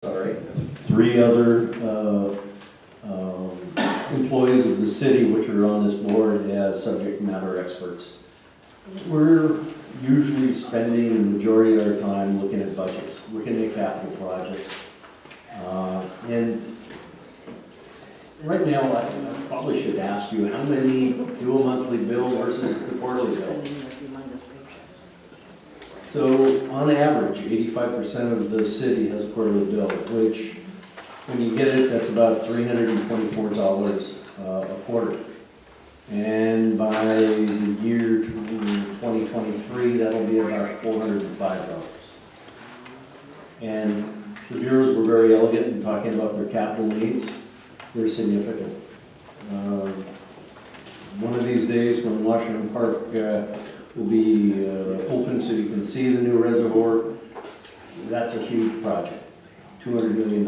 3 other employees of the city which are on this board as subject matter experts. We're usually spending the majority of our time looking at budgets, looking at capital projects. And right now, I probably should ask you, how many do a monthly bill versus the quarterly bill? So on average, 85% of the city has a quarterly bill, which when you get it, that's about $324 a quarter. And by the year 2023, that'll be about $405. And the bureaus were very elegant in talking about their capital needs. They're significant. One of these days when Washington Park will be open so you can see the new reservoir, that's a huge project, $200 million.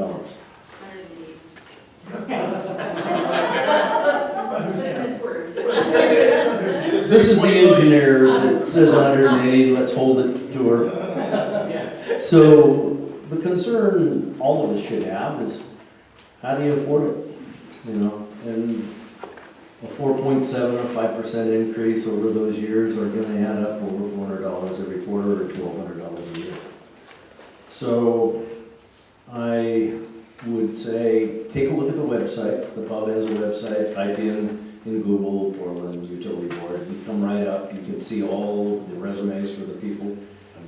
This is the engineer that says 180, let's hold it to her. So the concern all of us should have is, how do you afford it? You know, and a 4.7 or 5% increase over those years are going to add up over $400 every quarter or $1,200 a year. So I would say, take a look at the website. The pub has a website. Type in Google Portland Utility Board. You come right up. You can see all the resumes for the people.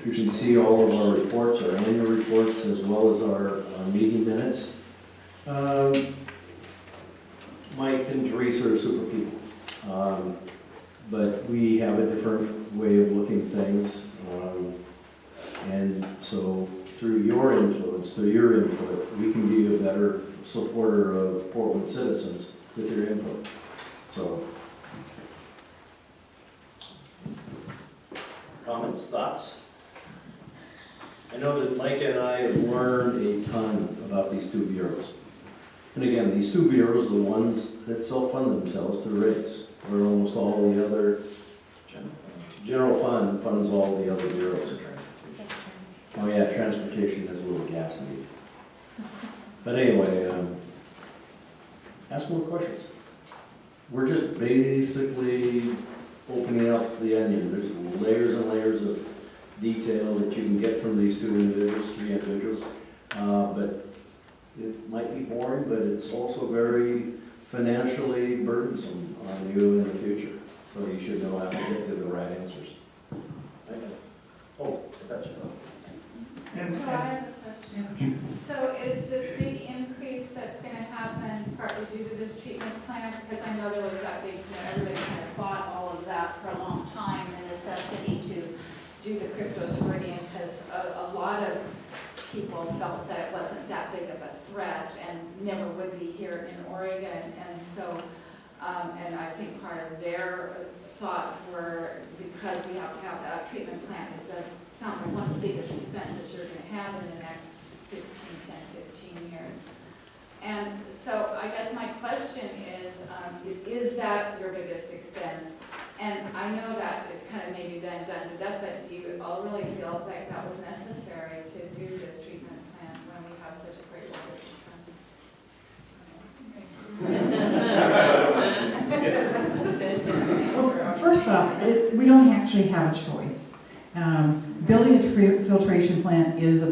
You can see all of our reports, our annual reports, as well as our meeting minutes. Mike and Teresa are super people, but we have a different way of looking at things, and so through your influence, through your input, we can be a better supporter of Portland citizens with your input. So, comments, thoughts? I know that Mike and I have learned a ton about these 2 bureaus. And again, these 2 bureaus are the ones that self-fund themselves through rates, where almost all the other general fund funds all the other bureaus. Oh yeah, transportation has a little gas need. But anyway, ask more questions. We're just basically opening up the onion. There's layers and layers of detail that you can get from these 3 individuals, but it might be boring, but it's also very financially burdensome on you in the future. So you should know how to get to the right answers. Oh, I thought you know. So I have a question. So is this big increase that's going to happen partly due to this treatment plan? Because I know there was that big, everybody kind of fought all of that for a long time, the necessity to do the cryptosporidium, because a lot of people felt that it wasn't that big of a threat and never would be here in Oregon. And so, and I think part of their thoughts were, because we have to have that treatment plant, it's going to sound like one of the biggest expenses you're going to have in the next 10, 15 years. And so I guess my question is that your biggest expense? And I know that it's kind of maybe been done to death, but do you all really feel like that was necessary to do this treatment plant when we have such a great water system? Well, first off, we don't actually have a choice. Building a filtration plant is a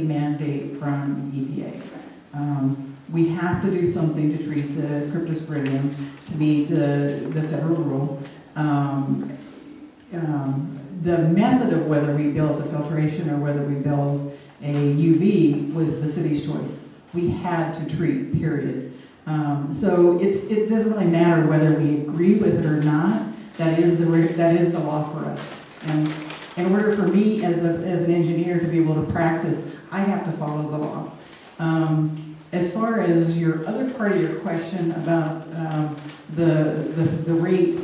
mandate from EPA. We have to do something to treat the cryptosporidium to meet the federal rule. The method of whether we build a filtration or whether we build a UV was the city's choice. We had to treat, period. So it doesn't really matter whether we agree with it or not. That is the law for us. And in order for me as an engineer to be able to practice, I have to follow the law. As far as your other part of your question about the rate,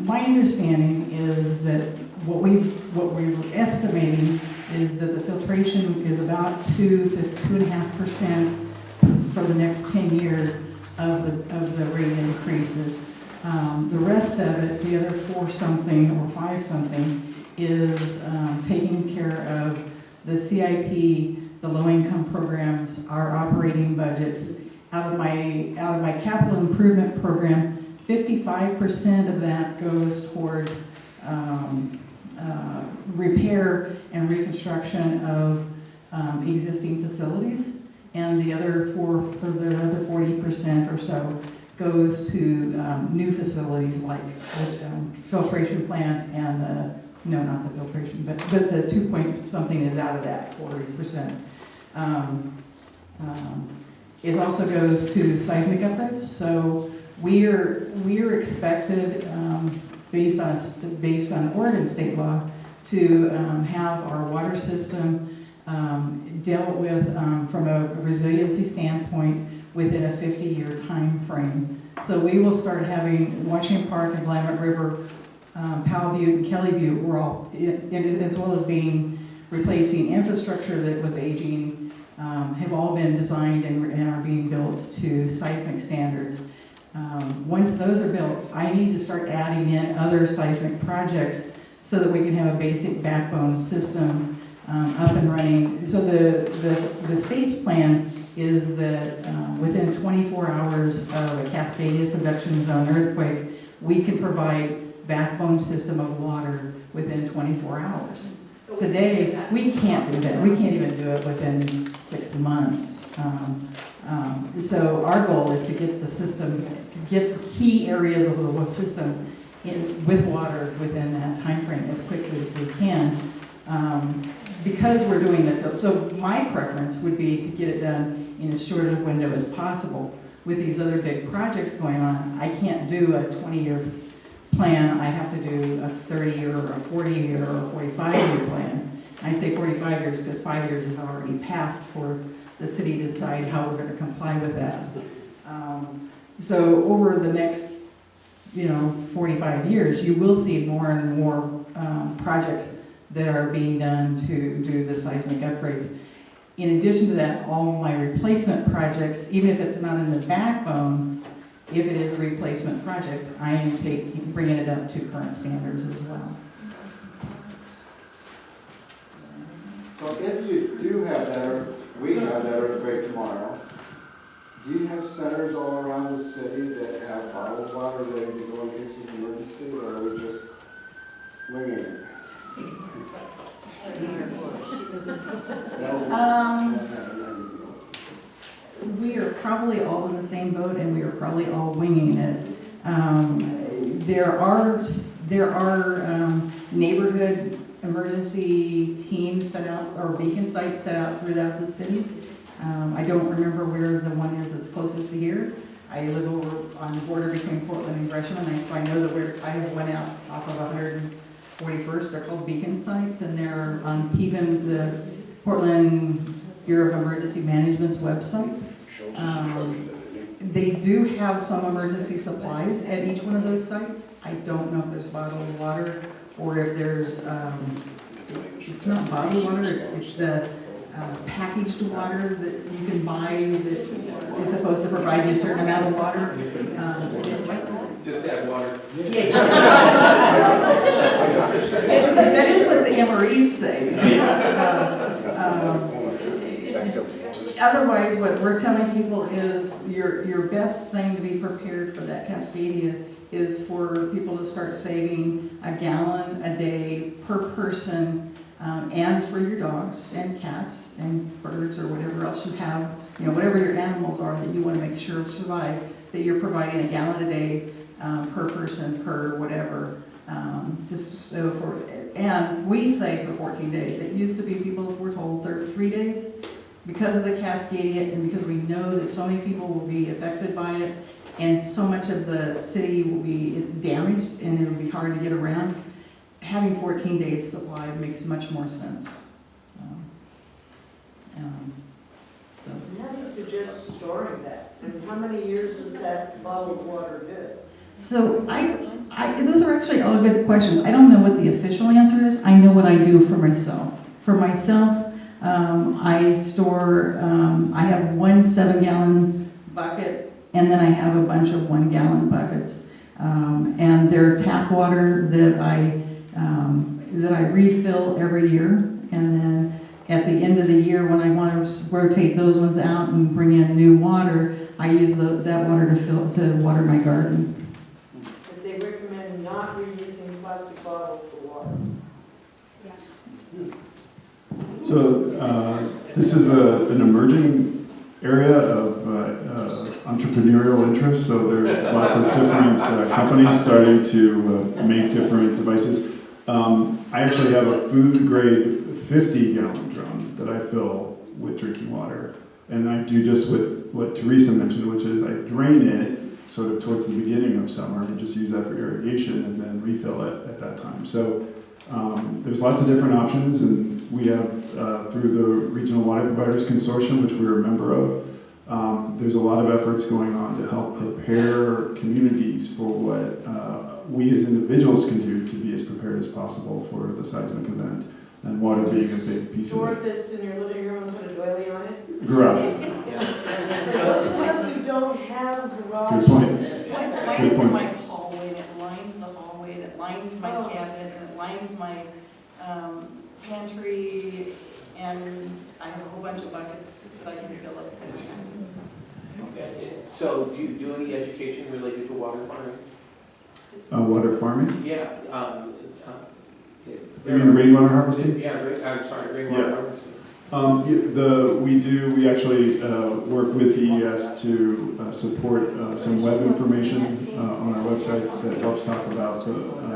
my understanding is that what we're estimating is that the filtration is about 2 to 2.5% for the next 10 years of the rate increases. The rest of it, the other 4 something or 5 something, is taking care of the CIP the low-income programs, our operating budgets. Out of my capital improvement program, 55% of that goes towards repair and reconstruction of existing facilities, and the other 40% or so goes to new facilities like the filtration plant and no, not the filtration, but the 2 point something is out of that 40%. It also goes to seismic upgrades. So we are expected, based on Oregon state law, to have our water system dealt with from a resiliency standpoint within a 50-year time frame. So we will start having Washington Park and Willamette River, Powell Butte and Kelly Butte, we're all, as well as replacing infrastructure that was aging, have all been designed and are being built to seismic standards. Once those are built, I need to start adding in other seismic projects so that we can have a basic backbone system up and running. So the state's plan is that within 24 hours of a Cascadia subduction zone earthquake, we can provide backbone system of water within 24 hours. Today, we can't do that. We can't even do it within 6 months. So our goal is to get the system, get key areas of the system with water within that time frame as quickly as we can. Because we're doing so my preference would be to get it done in as short a window as possible. With these other big projects going on, I can't do a 20-year plan. I have to do a 30-year or a 40-year or a 45-year plan. I say 45 years because 5 years have already passed for the city to decide how we're going to comply with that. So over the next, 45 years, you will see more and more projects that are being done to do the seismic upgrades. In addition to that, all my replacement projects, even if it's not in the backbone, if it is a replacement project, I am bringing it up to current standards as well. So if you do have that, we have that earthquake tomorrow, do you have centers all around the city that have bottled water ready to go in case of emergency, or are we just winging it? We are probably all in the same boat, and we are probably all winging it. There are neighborhood emergency teams set out, or beacon sites set out throughout the city. I don't remember where the one is that's closest to here. I live over on the border between Portland and Gresham, and so I know that I have one out off of 141st. They're called beacon sites, and they're on PEVM, the Portland Bureau of Emergency Management's website. They do have some emergency supplies at each one of those sites. I don't know if there's bottled water or if there's, it's not bottled water, it's the packaged water that you can buy that is supposed to provide you a certain amount of water. Just add water. Yeah, that is what the MREs say. Otherwise, what we're telling people is your best thing to be prepared for that Cascadia is for people to start saving a gallon a day per person, and for your dogs and cats and birds or whatever else you have, whatever your animals are that you want to make sure survive, that you're providing a gallon a day per person, per whatever, and we say for 14 days. It used to be people were told 3 days. Because of the Cascadia, and because we know that so many people will be affected by it, and so much of the city will be damaged, and it'll be hard to get around, having 14 days supply makes much more sense. So. How do you suggest storing that? And how many years is that bottled water good? So those are actually all good questions. I don't know what the official answer is. I know what I do for myself. For myself, I store, I have 1 7-gallon bucket, and then I have a bunch of 1-gallon buckets. And they're tap water that I refill every year. And then at the end of the year, when I want to rotate those ones out and bring in new water, I use that water to water my garden. But they recommend not reusing plastic bottles for water. Yes. So this is an emerging area of entrepreneurial interest, so there's lots of different companies starting to make different devices. I actually have a food grade 50-gallon drum that I fill with drinking water, and I do just what Teresa mentioned, which is I drain it sort of towards the beginning of summer and just use that for irrigation and then refill it at that time. So there's lots of different options, and we have through the Regional Water Providers Consortium, which we're a member of, there's a lot of efforts going on to help prepare communities for what we as individuals can do to be as prepared as possible for the seismic event, and water being a big piece Store of it. this in your living room and put a doily on it. Garage. For those of us who don't have garage. Good point. Mine Good is in point. my hallway, and it lines the hallway, and it lines my Oh. cabinet, and it lines my pantry, and I have a whole bunch of buckets that I can fill up. So do you do any education related to water farming? Water farming? Yeah. You mean rainwater harvesting? Yeah, I'm sorry, rainwater Yeah. harvesting. We actually work with the ES to support some web information on our websites that helps talk about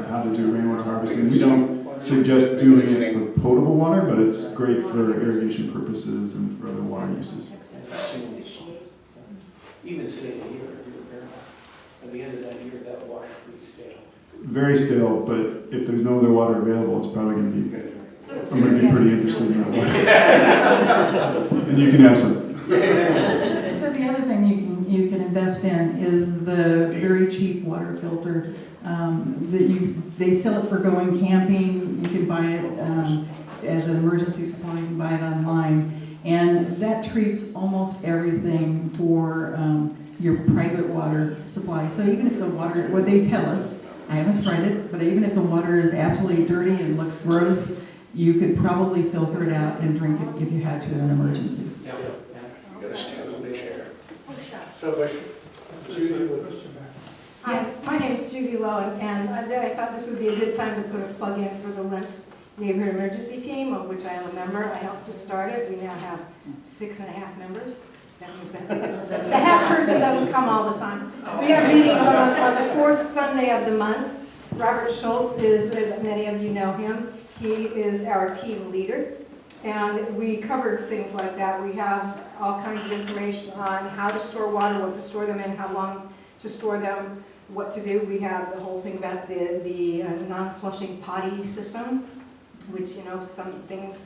how to do rainwater harvesting. We don't suggest doing it for potable water, but it's great for irrigation purposes and for other water uses. Even today, a year, at the end of that year, that water pretty stale. Very stale, but if there's no other water available, it's probably going to be, I'm going to be pretty interested in that water. And you can have some. So the other thing you can invest in is the very cheap water filter they sell it for going camping. You can buy it as an emergency supply. You can buy it online, and that treats almost everything for your private water supply. So even if the water, what they tell us, I haven't tried it, but even if the water is absolutely dirty and looks gross, you could probably filter it out and drink it if you had to in an emergency. Yeah. So, Judy, Hi, my name is Judy Lowen, and I thought this would be a good time to put a plug in for the Lents Neighborhood Emergency Team, of which I am a member. I helped to start it. We now have 6.5 members. That means that the half person doesn't come all the time. We are meeting on the fourth Sunday of the month. Robert Schultz is, many of you know him, he is our team leader. And we covered things like that. We have all kinds of information on how to store water, what to store them in, how long to store them, what to do. We have the whole thing about the non-flushing potty system, which, you know, some things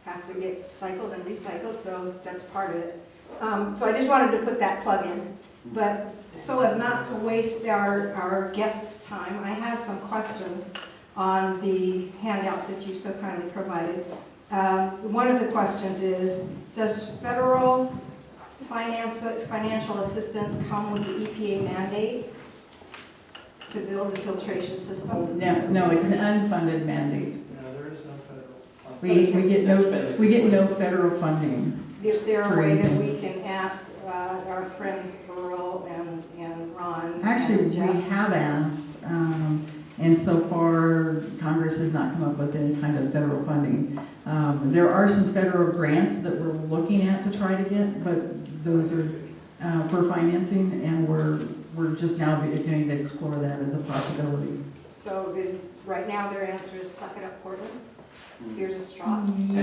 have to get cycled and recycled, so that's part of it. So I just wanted to put that plug in. But so as not to waste our guests' time, I have some questions on the handout that you so kindly provided. One of the questions is, does federal financial assistance come with the EPA mandate to build the filtration system? No, it's an unfunded mandate. no, there is no federal. We get no federal funding. Is there a way that we can ask our friends Earl and Ron? Actually, and we Jeff? have asked, and so far Congress has not come up with any kind of federal funding. There are some federal grants that we're looking at to try to get, but those are for financing, and we're just now beginning to explore that as a possibility. So right now their answer is suck it up, Portland. Here's a straw. Yeah,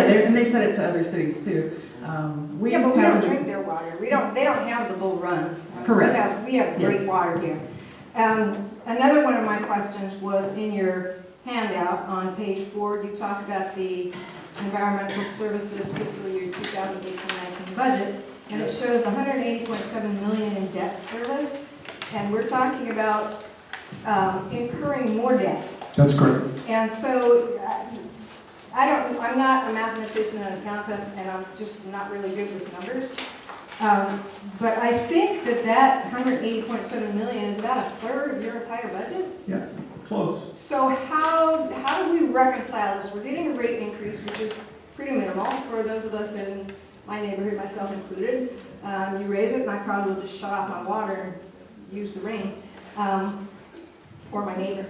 and they've said it to other cities too. We Yeah, but just we have don't to drink their water. They don't have the Bull Run. Correct. We have great Yes. water here. Another one of my questions was in your handout on page 4, you talk about the environmental services fiscal year 2018-19 budget, and it shows 180.7 million in debt service, and we're talking about incurring more debt. That's correct. And so, I'm not a mathematician and accountant, and I'm just not really good with numbers. But I think that 180.7 million is about a third of your entire budget. Yeah. Close. So how do we reconcile this? We're getting a rate increase, which is pretty minimal for those of us in my neighborhood, myself included. You raise it and I probably will just shut off my water and use the rain, or my neighbor.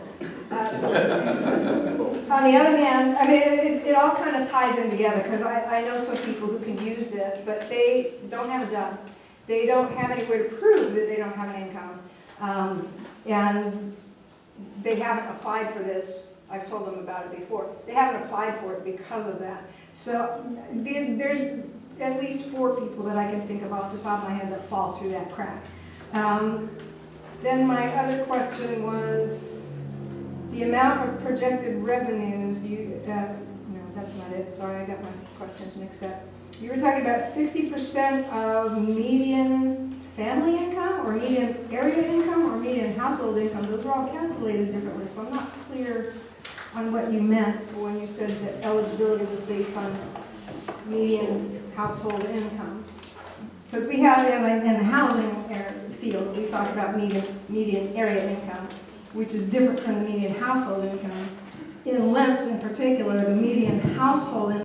On the other hand, I mean, it all kind of ties in together, because I know some people who can use this, but they don't have a job. They don't have anywhere to prove that they don't have an income. And they haven't applied for this. I've told them about it before. They haven't applied for it because of that. So there's at least 4 people that I can think of off the top of my head that fall through that crack. Then my other question was the amount of projected revenues. No, that's not it. Sorry, I got my questions mixed up. You were talking about 60% of median family income, or median area income, or median household income. Those are all calculated differently, so I'm not clear on what you meant when you said that eligibility was based on median household income. Because we have in the housing field, we talk about median area income, which is different from the median household income. In Lents in particular, the median household income